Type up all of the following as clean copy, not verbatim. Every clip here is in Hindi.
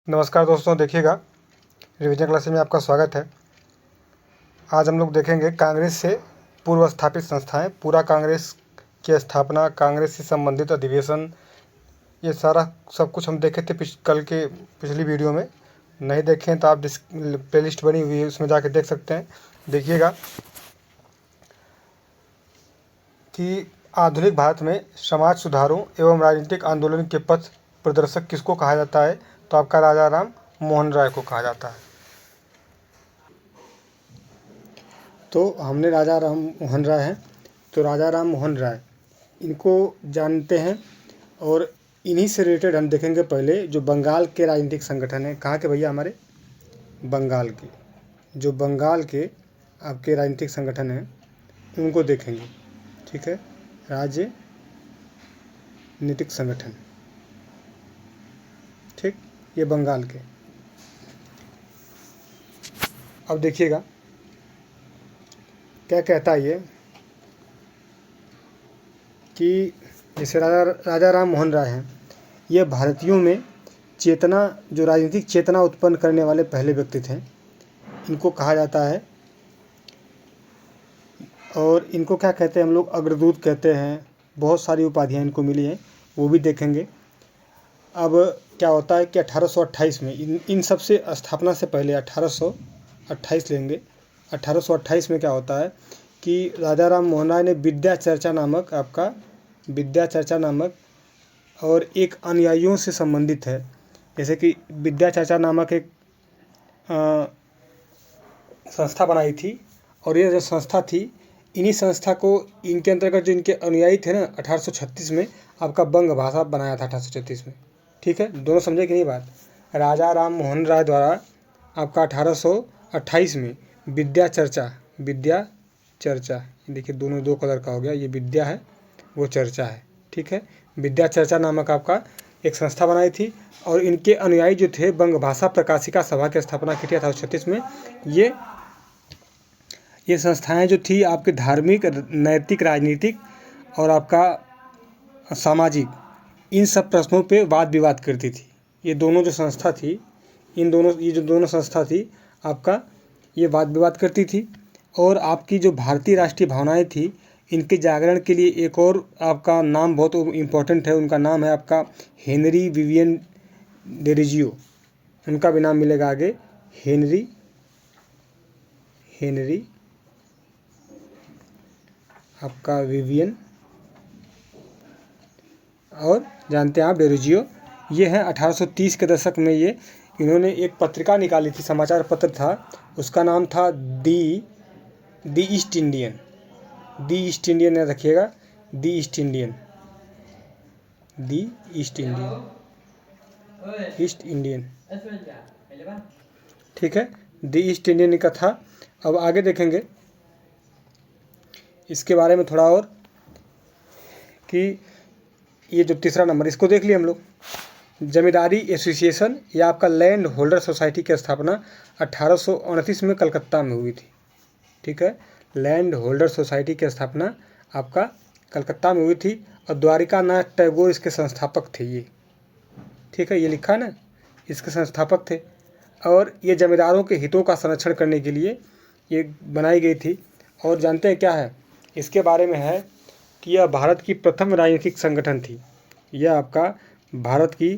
नमस्कार दोस्तों, देखिएगा रिवीजन क्लासेस में आपका स्वागत है। आज हम लोग देखेंगे कांग्रेस से पूर्व स्थापित संस्थाएं, पूरा कांग्रेस की स्थापना, कांग्रेस से संबंधित अधिवेशन, ये सारा सब कुछ हम देखे थे कल के पिछली वीडियो में। नहीं देखें तो आप प्लेलिस्ट बनी हुई है, उसमें जाके देख सकते हैं। देखिएगा कि आधुनिक भारत में समाज सुधारों एवं राजनीतिक आंदोलन के पथ प्रदर्शक किसको कहा जाता है? तो आपका राजा राम मोहन राय को कहा जाता है। तो हमने राजा राम मोहन राय हैं, तो राजा राम मोहन राय इनको जानते हैं और इन्हीं से रिलेटेड हम देखेंगे। पहले जो बंगाल के राजनीतिक संगठन है, कहाँ के भैया? हमारे बंगाल के। जो बंगाल के आपके राजनीतिक संगठन हैं उनको देखेंगे, ठीक है। राजनीतिक संगठन, ठीक, ये बंगाल के। अब देखिएगा क्या कहता है ये कि जैसे राजा राम मोहन राय हैं, ये भारतीयों में चेतना, जो राजनीतिक चेतना उत्पन्न करने वाले पहले व्यक्ति थे। इनको कहा जाता है, और इनको क्या कहते हैं हम लोग? अग्रदूत कहते हैं। बहुत सारी उपाधियां इनको मिली हैं, वो भी देखेंगे। अब क्या होता है कि 1828 में इन सब से स्थापना से पहले 1828 लेंगे। 1828 में क्या होता है कि राजा राम मोहन राय ने विद्या चर्चा नामक और एक अनुयायियों से संबंधित है। जैसे कि विद्या चर्चा नामक एक संस्था बनाई थी, और ये जो संस्था थी, इन्हीं संस्था को इनके अंतर्गत जो इनके अनुयायी थे ना, 1836 में आपका बंग भाषा बनाया था। 1836 में, ठीक है। दोनों समझे कि नहीं बात? राजा राम मोहन राय द्वारा आपका 1828 में विद्या चर्चा, देखिए दोनों दो कलर का हो गया, ये विद्या है वो चर्चा है, ठीक है। विद्या चर्चा नामक आपका एक संस्था बनाई थी, और इनके अनुयायी जो थे बंग भाषा प्रकाशिका सभा की स्थापना की थी 1836 में। ये संस्थाएं जो थी आपके धार्मिक, नैतिक, राजनीतिक और आपका सामाजिक, इन सब प्रश्नों पे वाद विवाद करती थी। ये दोनों जो संस्था थी, ये जो दोनों संस्था थी आपका, ये वाद विवाद करती थी। और आपकी जो भारतीय राष्ट्रीय भावनाएं थी, इनके जागरण के लिए एक और आपका नाम बहुत इम्पोर्टेंट है। उनका नाम है आपका हेनरी विवियन डेरोजियो। उनका भी नाम मिलेगा आगे, हेनरी आपका विवियन, और जानते हैं आप डेरोजियो। ये है 1830 के दशक में इन्होंने एक पत्रिका निकाली थी, समाचार पत्र था। उसका नाम था दी ईस्ट इंडियन। याद रखिएगा, दी ईस्ट इंडियन, ठीक है। दी ईस्ट इंडियन का था। अब आगे देखेंगे इसके बारे में थोड़ा और, कि ये जो तीसरा नंबर, इसको देख लिए हम लोग। जमींदारी एसोसिएशन या आपका लैंड होल्डर सोसाइटी की स्थापना 1829 में कलकत्ता में हुई थी, ठीक है। लैंड होल्डर सोसाइटी की स्थापना आपका कलकत्ता में हुई थी, और द्वारिका नाथ टैगोर इसके संस्थापक थे ये, ठीक है। ये लिखा ना, इसके संस्थापक थे। और ये जमींदारों के हितों का संरक्षण करने के लिए ये बनाई गई थी। और जानते हैं क्या है इसके बारे में? है कि यह भारत की प्रथम राजनीतिक संगठन थी। यह आपका भारत की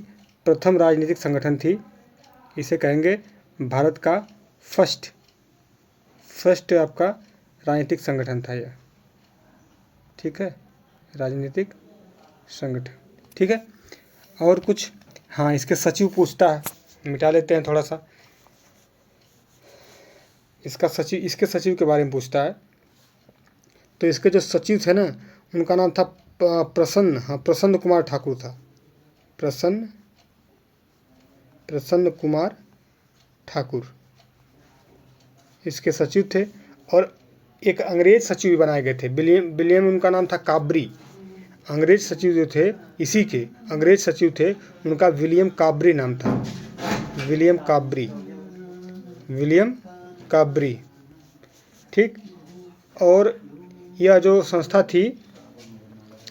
प्रथम राजनीतिक संगठन थी। इसे कहेंगे भारत का फर्स्ट आपका राजनीतिक संगठन था यह, ठीक है। राजनीतिक संगठन, ठीक है। और कुछ, हाँ, इसके सचिव पूछता है, मिटा लेते हैं थोड़ा सा। इसके सचिव के बारे में पूछता है। तो इसके जो सचिव थे ना, उनका नाम था प्रसन्न कुमार ठाकुर था। प्रसन्न कुमार ठाकुर इसके सचिव थे। और एक अंग्रेज सचिव भी बनाए गए थे, विलियम उनका नाम था काबरी। अंग्रेज सचिव जो थे, इसी के अंग्रेज सचिव थे, उनका विलियम काबरी नाम था। विलियम काबरी, ठीक। और यह जो संस्था थी,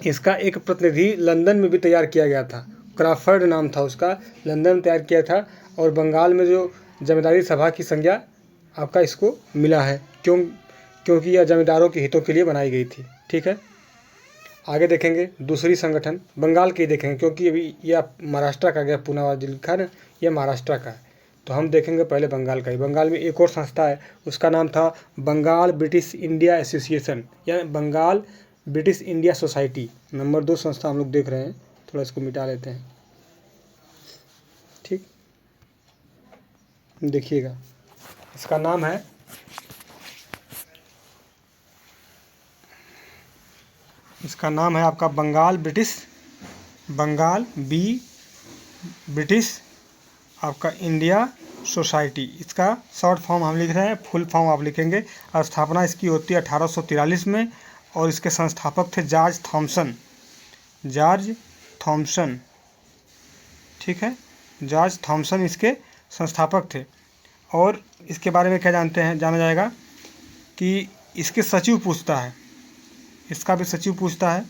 इसका एक प्रतिनिधि लंदन में भी तैयार किया गया था। क्राफर्ड नाम था उसका, लंदन में तैयार किया था। और बंगाल में जो जमींदारी सभा की संज्ञा आपका इसको मिला है, क्योंकि यह जमींदारों के हितों के लिए बनाई गई थी। ठीक है, आगे देखेंगे दूसरी संगठन बंगाल की देखेंगे, क्योंकि अभी यह महाराष्ट्र का गया, पूना जो लिखा है ना, यह महाराष्ट्र का है, तो हम देखेंगे पहले बंगाल का ही। बंगाल में एक और संस्था है, उसका नाम था बंगाल ब्रिटिश इंडिया एसोसिएशन या Bengal British India society. Number 2 संस्था हम लोग देख रहे हैं, थोड़ा इसको मिटा लेते हैं। ठीक, देखिएगा इसका नाम है आपका बंगाल ब्रिटिश आपका इंडिया सोसाइटी। इसका शॉर्ट फॉर्म हम लिख रहे हैं, फुल फॉर्म आप लिखेंगे। स्थापना इसकी होती है 1843 में और इसके संस्थापक थे जॉर्ज थॉमसन। ठीक है, जॉर्ज थॉमसन इसके संस्थापक थे। और इसके बारे में क्या जाना जाएगा कि इसके सचिव पूछता है, इसका भी सचिव पूछता है।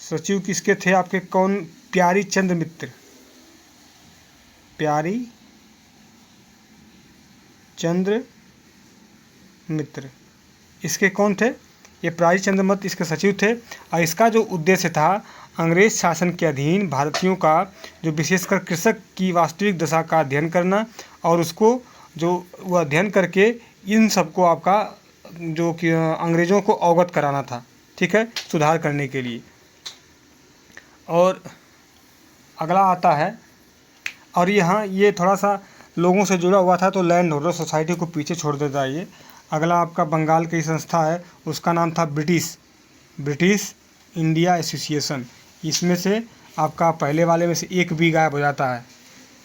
सचिव किसके थे आपके, कौन? प्यारी चंद्र मित्र इसके कौन थे? ये प्यारी चंद्र मित्र इसके सचिव थे। और इसका जो उद्देश्य था, अंग्रेज शासन के अधीन भारतीयों का जो विशेषकर कृषक की वास्तविक दशा का अध्ययन करना और उसको जो वो अध्ययन करके इन सबको आपका जो कि अंग्रेज़ों को अवगत कराना था। ठीक है, सुधार करने के लिए। और अगला आता है, और यहाँ ये थोड़ा सा लोगों से जुड़ा हुआ था तो लैंड होल्डर सोसाइटी को पीछे छोड़ देता है ये। अगला आपका बंगाल की संस्था है, उसका नाम था ब्रिटिश इंडिया एसोसिएशन। इसमें से आपका पहले वाले में से एक भी गायब हो जाता है,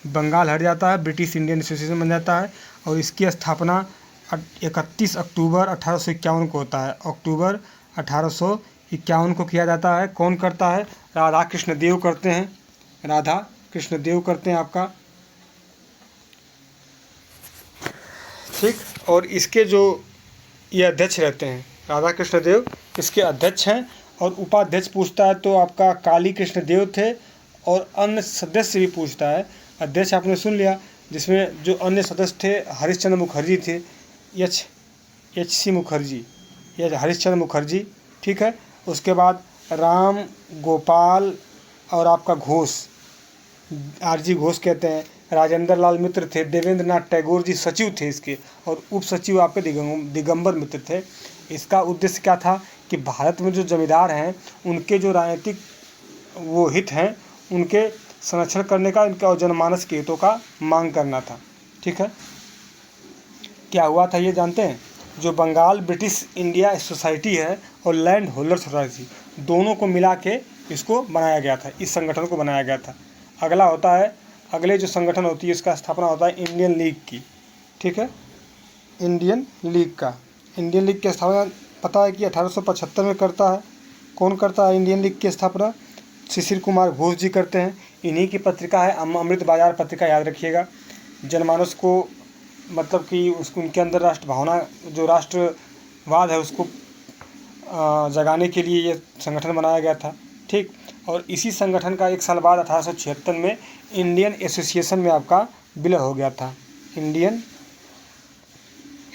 बंगाल हट जाता है, ब्रिटिश इंडियन एसोसिएशन बन जाता है। और इसकी स्थापना 31 अक्टूबर 1851 को होता है। अक्टूबर 1851 को किया जाता है। कौन करता है? राधा कृष्ण देव करते हैं आपका। ठीक, और इसके जो ये अध्यक्ष रहते हैं, राधा कृष्ण देव इसके अध्यक्ष हैं। और उपाध्यक्ष पूछता है तो आपका काली कृष्ण देव थे। और अन्य सदस्य भी पूछता है। अध्यक्ष आपने सुन लिया, जिसमें जो अन्य सदस्य थे हरिश्चंद्र मुखर्जी थे, हरिश्चंद्र मुखर्जी। ठीक है, उसके बाद राम गोपाल और आपका घोष, आरजी घोष कहते हैं, राजेंद्र लाल मित्र थे, देवेंद्र नाथ टैगोर जी सचिव थे इसके, और उप सचिव आपके दिगंबर मित्र थे। इसका उद्देश्य क्या था कि भारत में जो जमींदार हैं उनके जो राजनीतिक वो हित हैं उनके संरक्षण करने का, इनका और जनमानस के हितों का मांग करना था। ठीक है, क्या हुआ था ये जानते हैं? जो बंगाल ब्रिटिश इंडिया सोसाइटी है और लैंड होल्डर सोसाइटी, दोनों को मिला के इसको बनाया गया था, इस संगठन को बनाया गया था। अगला होता है, अगले जो संगठन होती है इसका स्थापना होता है इंडियन लीग की। ठीक है, इंडियन लीग की स्थापना पता है कि 1875 में करता है। कौन करता है इंडियन लीग की स्थापना? शिशिर कुमार घोष जी करते हैं। इन्हीं की पत्रिका है अमृत बाजार पत्रिका, याद रखिएगा। जनमानस को मतलब कि उसको उनके अंदर राष्ट्र भावना, जो राष्ट्रवाद है उसको जगाने के लिए ये संगठन बनाया गया था। ठीक, और इसी संगठन का 1 साल बाद 1876 में इंडियन एसोसिएशन में आपका विलय हो गया था। इंडियन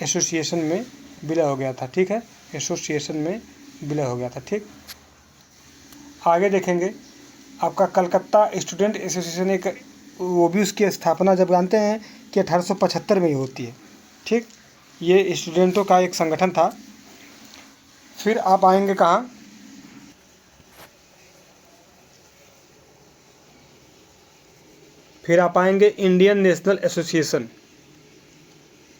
एसोसिएशन में विलय हो गया था। ठीक है, एसोसिएशन में विलय हो गया था। ठीक, आगे देखेंगे आपका कलकत्ता स्टूडेंट एसोसिएशन, एक वो भी उसकी स्थापना जब जानते हैं कि 1875 में ही होती है। ठीक, ये स्टूडेंटों का एक संगठन था। फिर आप आएंगे कहाँ? फिर आप आएंगे इंडियन नेशनल एसोसिएशन।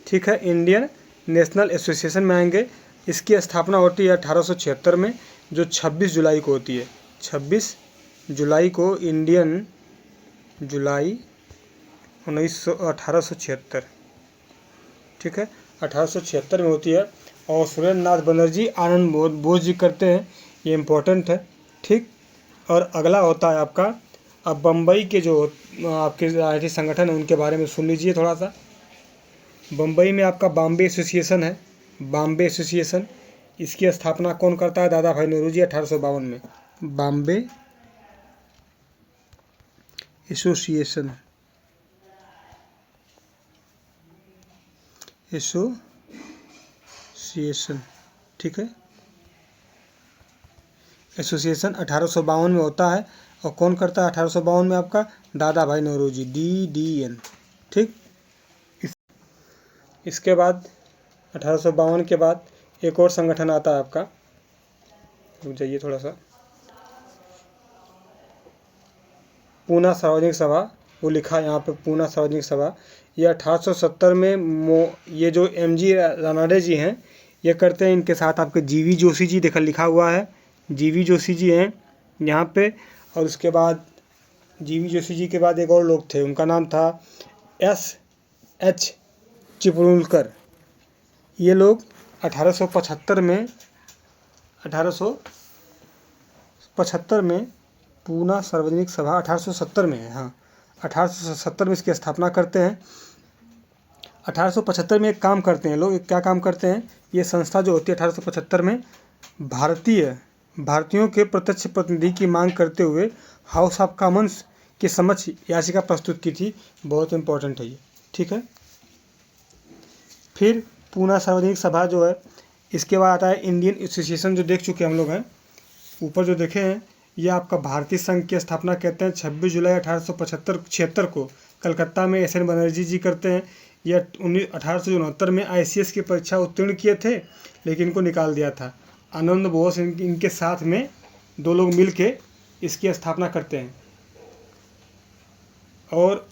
ठीक है, इंडियन नेशनल एसोसिएशन में आएंगे। इसकी स्थापना होती है 1876 में, जो 26 जुलाई को होती है। 26 जुलाई को इंडियन जुलाई 1876। ठीक है, 1876 में होती है। और सुरेंद्र नाथ बनर्जी आनंद बोस जी करते हैं, ये इम्पोर्टेंट है। ठीक, और अगला होता है आपका, अब बम्बई के जो आपके राजनीतिक संगठन है उनके बारे में सुन लीजिए थोड़ा सा। बम्बई में आपका बॉम्बे एसोसिएशन है, बॉम्बे एसोसिएशन। इसकी स्थापना कौन करता है? दादा भाई नौरोजी 1852 में। बॉम्बे एसोसिएशन एसोसिएशन, ठीक है। एसोसिएशन 1852 में होता है। और कौन करता है 1852 में? आपका दादा भाई नौरोजी, DDN, ठीक। इसके बाद 1852 के बाद एक और संगठन आता है आपका, रुक जाइए थोड़ा सा, पूना सार्वजनिक सभा। वो लिखा है यहाँ पे पूना सार्वजनिक सभा। ये 1870 में ये जो MG रानाडे जी हैं ये करते हैं। इनके साथ आपके GV जोशी जी लिखा हुआ है, GV जोशी जी हैं यहाँ पे। और उसके बाद GV जोशी जी के बाद एक और लोग थे, उनका नाम था SH चिपळूणकर। ये लोग 1875 में पूना सार्वजनिक सभा 1870 में है, हाँ 1870 में इसकी स्थापना करते हैं। 1875 में एक काम करते हैं लोग, क्या काम करते हैं? ये संस्था जो होती है 1875 में भारतीयों के प्रत्यक्ष प्रतिनिधि की मांग करते हुए हाउस ऑफ कॉमन्स के समक्ष याचिका प्रस्तुत की थी। बहुत इंपॉर्टेंट है ये, ठीक है। फिर पूना सार्वजनिक सभा जो है, इसके बाद आता है इंडियन एसोसिएशन, जो देख चुके हम लोग हैं, ऊपर जो देखे हैं। ये आपका भारतीय संघ की स्थापना कहते हैं 26 जुलाई 1876 को कलकत्ता में SN बनर्जी जी करते हैं। यह 1869 में ICS की परीक्षा उत्तीर्ण किए थे, लेकिन इनको निकाल दिया था। आनंद बोस इनके साथ में 2 लोग मिल के इसकी स्थापना करते हैं। और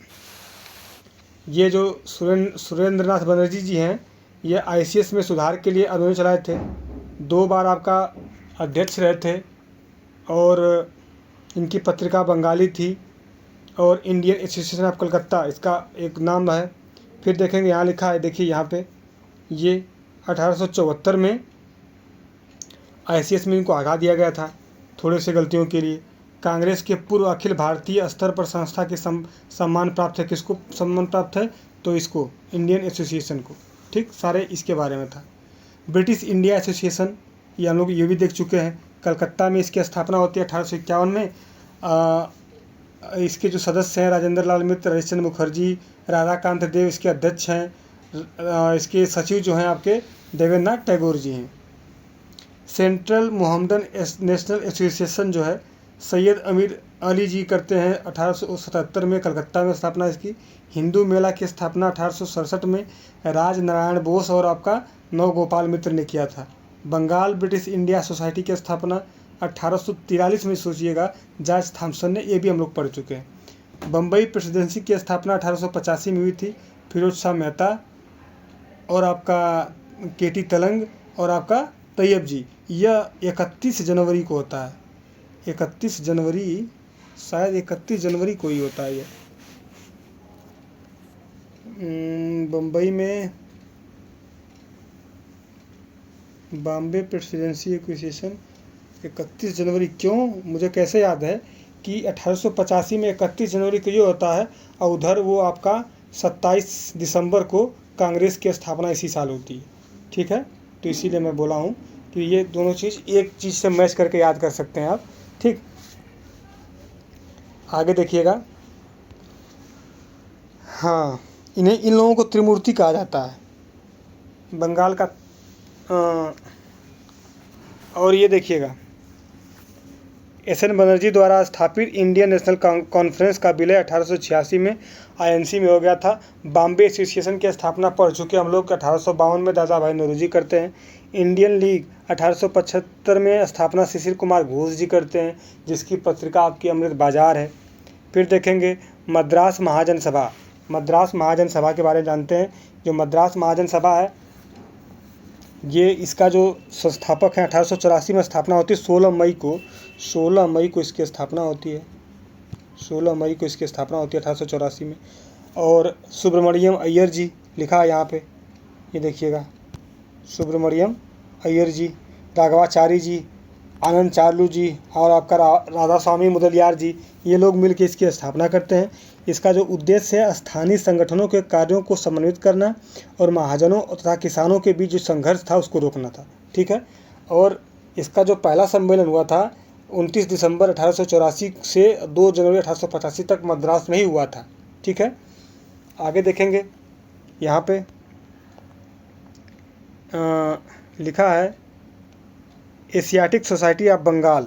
ये जो सुरेंद्रनाथ बनर्जी जी हैं, ये ICS में सुधार के लिए आंदोलन चलाए थे। 2 बार आपका अध्यक्ष रहे थे। और इनकी पत्रिका बंगाली थी। और इंडियन एसोसिएशन ऑफ कलकत्ता इसका एक नाम है। फिर देखेंगे यहाँ लिखा है, देखिए यहाँ पे, ये 1874 में ICS में इनको हटा दिया गया था थोड़े से गलतियों के लिए। कांग्रेस के पूर्व अखिल भारतीय स्तर पर संस्था के सम्मान प्राप्त है। किसको सम्मान प्राप्त है? तो इसको, इंडियन एसोसिएशन को, ठीक। सारे इसके बारे में था। ब्रिटिश इंडिया एसोसिएशन, ये हम लोग ये भी देख चुके हैं। कलकत्ता में इसकी स्थापना होती है 1851 में। इसके जो सदस्य हैं राजेंद्र लाल मित्र, हरीश चंद्र मुखर्जी, राधाकांत देव इसके अध्यक्ष हैं। इसके सचिव जो हैं आपके देवेंद्रनाथ टैगोर जी हैं। सेंट्रल मोहम्मदन नेशनल एसोसिएशन जो है सैयद अमीर अली जी करते हैं 1877 में कलकत्ता में स्थापना इसकी। हिंदू मेला की स्थापना 1867 में राज नारायण बोस और आपका नवगोपाल मित्र ने किया था। बंगाल ब्रिटिश इंडिया सोसाइटी की स्थापना 1843 में, सोचिएगा, जॉर्ज थॉमसन ने, ये भी हम लोग पढ़ चुके हैं। बम्बई प्रेसिडेंसी की स्थापना 1885 में हुई थी। फिरोज शाह मेहता और आपका KT तलंग और आपका तैयब जी। यह 31 जनवरी को होता है। 31 जनवरी, शायद 31 जनवरी को ही होता है ये। बम्बई में बॉम्बे प्रेसिडेंसी एसोसिएशन 31 जनवरी, क्यों, मुझे कैसे याद है कि 1885 में 31 जनवरी को ये होता है। और उधर वो आपका 27 दिसंबर को कांग्रेस की स्थापना इसी साल होती है, ठीक है। तो इसीलिए मैं बोला हूँ कि ये दोनों चीज़ एक चीज़ से मैच करके याद कर सकते हैं आप, ठीक। आगे देखिएगा, हाँ, इन लोगों को त्रिमूर्ति कहा जाता है बंगाल का। और ये देखिएगा, SN बनर्जी द्वारा स्थापित इंडियन नेशनल कॉन्फ्रेंस का विलय 1886 में INC में हो गया था। बॉम्बे एसोसिएशन की स्थापना पढ़ चुके हम लोग 1852 में दादा भाई नौरोजी करते हैं। इंडियन लीग 1875 में स्थापना शिशिर कुमार घोष जी करते हैं, जिसकी पत्रिका आपकी अमृत बाजार है। फिर देखेंगे मद्रास महाजन सभा। मद्रास महाजन सभा के बारे में जानते हैं। जो मद्रास महाजन सभा है, ये इसका जो संस्थापक है 1884 में स्थापना होती है। 16 मई को इसकी स्थापना होती है। 16 मई को इसकी स्थापना होती है 1884 में। और सुब्रमण्यम अय्यर जी लिखा है यहाँ पे, ये देखिएगा, सुब्रमण्यम अय्यर जी, राघवाचारी जी, आनंद चार्लू जी और आपका राधा स्वामी मुदलियार जी, ये लोग मिलकर इसकी स्थापना करते हैं। इसका जो उद्देश्य है स्थानीय संगठनों के कार्यों को समन्वित करना और महाजनों तथा किसानों के बीच जो संघर्ष था उसको रोकना था, ठीक है। और इसका जो पहला सम्मेलन हुआ था 29 दिसंबर 1884 से 2 जनवरी 1885 तक मद्रास में ही हुआ था, ठीक है। आगे देखेंगे यहाँ पे लिखा है Asiatic Society of Bengal,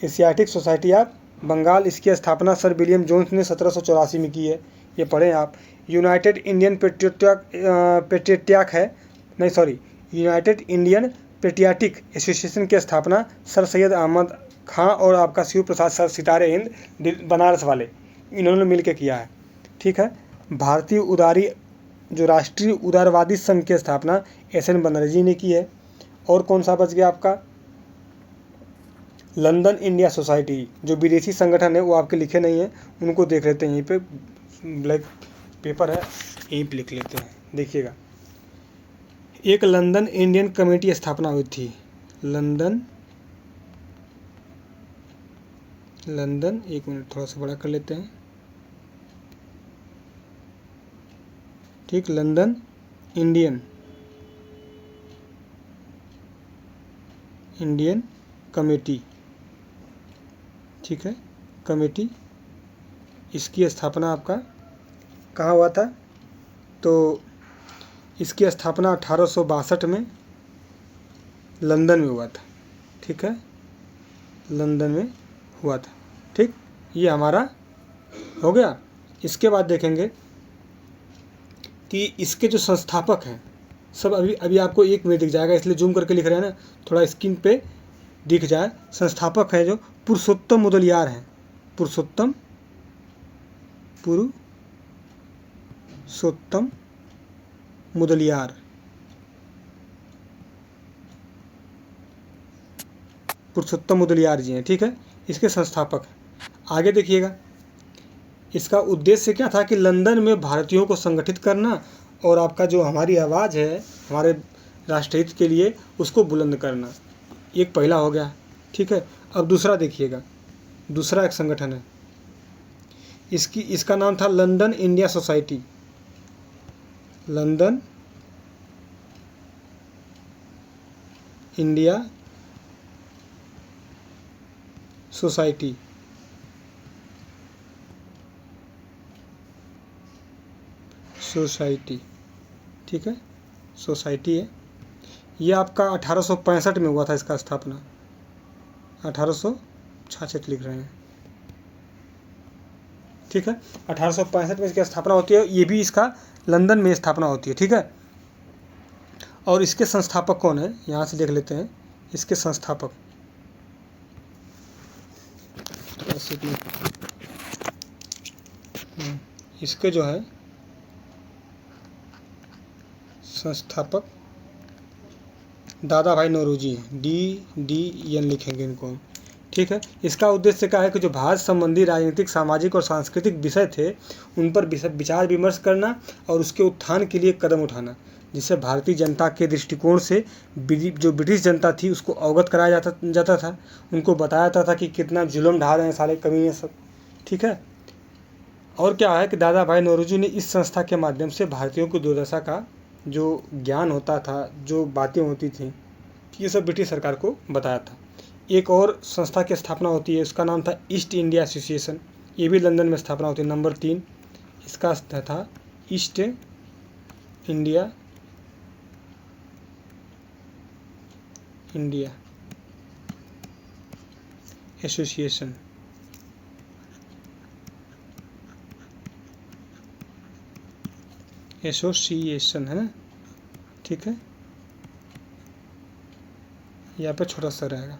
Asiatic Society of Bengal, इसकी स्थापना सर विलियम जोन्स ने 1784 में की है। ये पढ़ें आप। यूनाइटेड इंडियन पेट्रियाटिक है, नहीं sorry, United Indian patriotic association की स्थापना सर सैयद अहमद खां और आपका शिव प्रसाद सर सितारे हिंद बनारस वाले, इन्होंने मिल के किया है। ठीक है। भारतीय उदारी जो राष्ट्रीय उदारवादी संघ की स्थापना एस.एन. बनर्जी ने की है। और कौन सा बच गया आपका, लंदन इंडिया सोसाइटी, जो विदेशी संगठन है वो आपके लिखे नहीं है, उनको देख लेते हैं। यहीं पे ब्लैक पेपर है, यहीं पे लिख लेते हैं, देखिएगा। एक लंदन इंडियन कमेटी स्थापना हुई थी, लंदन, एक मिनट थोड़ा सा बड़ा कर लेते हैं। ठीक, लंदन इंडियन कमेटी, ठीक है, कमेटी, इसकी स्थापना आपका कहाँ हुआ था, तो इसकी स्थापना 1862 में लंदन में हुआ था। ठीक है, लंदन में हुआ था। ठीक, ये हमारा हो गया। इसके बाद देखेंगे कि इसके जो संस्थापक हैं सब अभी आपको एक में दिख जाएगा, इसलिए जूम करके लिख रहे हैं ना, थोड़ा स्क्रीन पे दिख जाए। संस्थापक है जो पुरुषोत्तम मुदलियार हैं, पुरुषोत्तम मुदलियार, पुरुषोत्तम मुदलियार जी हैं। ठीक है, इसके संस्थापक हैं। आगे देखिएगा, इसका उद्देश्य क्या था कि लंदन में भारतीयों को संगठित करना और आपका जो हमारी आवाज़ है हमारे राष्ट्रहित के लिए उसको बुलंद करना। एक पहला हो गया। ठीक है, अब दूसरा देखिएगा, दूसरा एक संगठन है, इसका नाम था London India society, London India society. ठीक है, सोसाइटी है। ये आपका 1865 में हुआ था इसका स्थापना, 1866 लिख रहे हैं। ठीक है, 1865 में इसकी स्थापना होती है। ये भी इसका लंदन में स्थापना होती है। ठीक है, और इसके संस्थापक कौन है, यहाँ से देख लेते हैं इसके संस्थापक। इसके जो है संस्थापक दादा भाई नौरोजी हैं, DDN लिखेंगे इनको। ठीक है, इसका उद्देश्य क्या है कि जो भारत संबंधी राजनीतिक, सामाजिक और सांस्कृतिक विषय थे उन पर विचार विमर्श करना और उसके उत्थान के लिए कदम उठाना, जिससे भारतीय जनता के दृष्टिकोण से जो ब्रिटिश जनता थी उसको अवगत कराया जाता था, उनको बताया जाता था कि कितना जुल्म ढा रहे हैं साले कमीने सब। ठीक है, और क्या है कि दादा भाई नौरोजी ने इस संस्था के माध्यम से भारतीयों को दुर्दशा का जो ज्ञान होता था, जो बातें होती थी, ये सब ब्रिटिश सरकार को बताया था। एक और संस्था की स्थापना होती है, उसका नाम था ईस्ट इंडिया एसोसिएशन, ये भी लंदन में स्थापना होती है। नंबर 3 इसका था ईस्ट इंडिया एसोसिएशन। है ना। ठीक है, यहाँ पे छोटा सा रहेगा।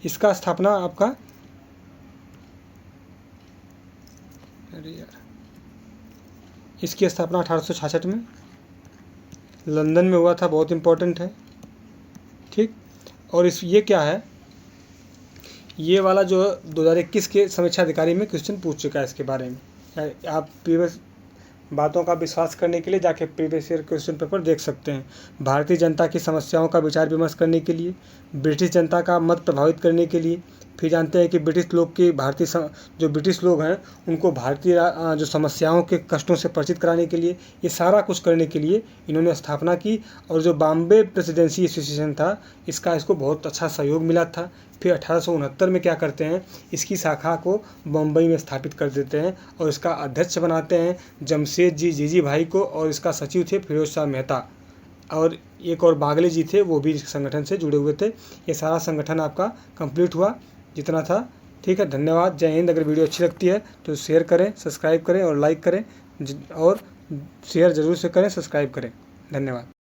इसका स्थापना आपका, अरे यार, इसकी स्थापना 1866 में लंदन में हुआ था, बहुत इम्पोर्टेंट है। ठीक, और ये क्या है, ये वाला जो 2021 के समीक्षा अधिकारी में क्वेश्चन पूछ चुका है इसके बारे में। आप प्रीवियस बातों का विश्वास करने के लिए जाके प्रीवियस ईयर क्वेश्चन पेपर देख सकते हैं। भारतीय जनता की समस्याओं का विचार विमर्श करने के लिए, ब्रिटिश जनता का मत प्रभावित करने के लिए, फिर जानते हैं कि ब्रिटिश लोग की जो ब्रिटिश लोग हैं उनको भारतीय जो समस्याओं के कष्टों से परिचित कराने के लिए, ये सारा कुछ करने के लिए इन्होंने स्थापना की। और जो बॉम्बे प्रेसिडेंसी एसोसिएशन था इसको बहुत अच्छा सहयोग मिला था। फिर 1869 में क्या करते हैं, इसकी शाखा को बम्बई में स्थापित कर देते हैं और इसका अध्यक्ष बनाते हैं जमशेद जी भाई को, और इसका सचिव थे फिरोज शाह मेहता। और एक और बागले जी थे, वो भी इस संगठन से जुड़े हुए थे। ये सारा संगठन आपका कंप्लीट हुआ जितना था। ठीक है, धन्यवाद, जय हिंद। अगर वीडियो अच्छी लगती है तो शेयर करें, सब्सक्राइब करें और लाइक करें, और शेयर ज़रूर से करें, सब्सक्राइब करें। धन्यवाद।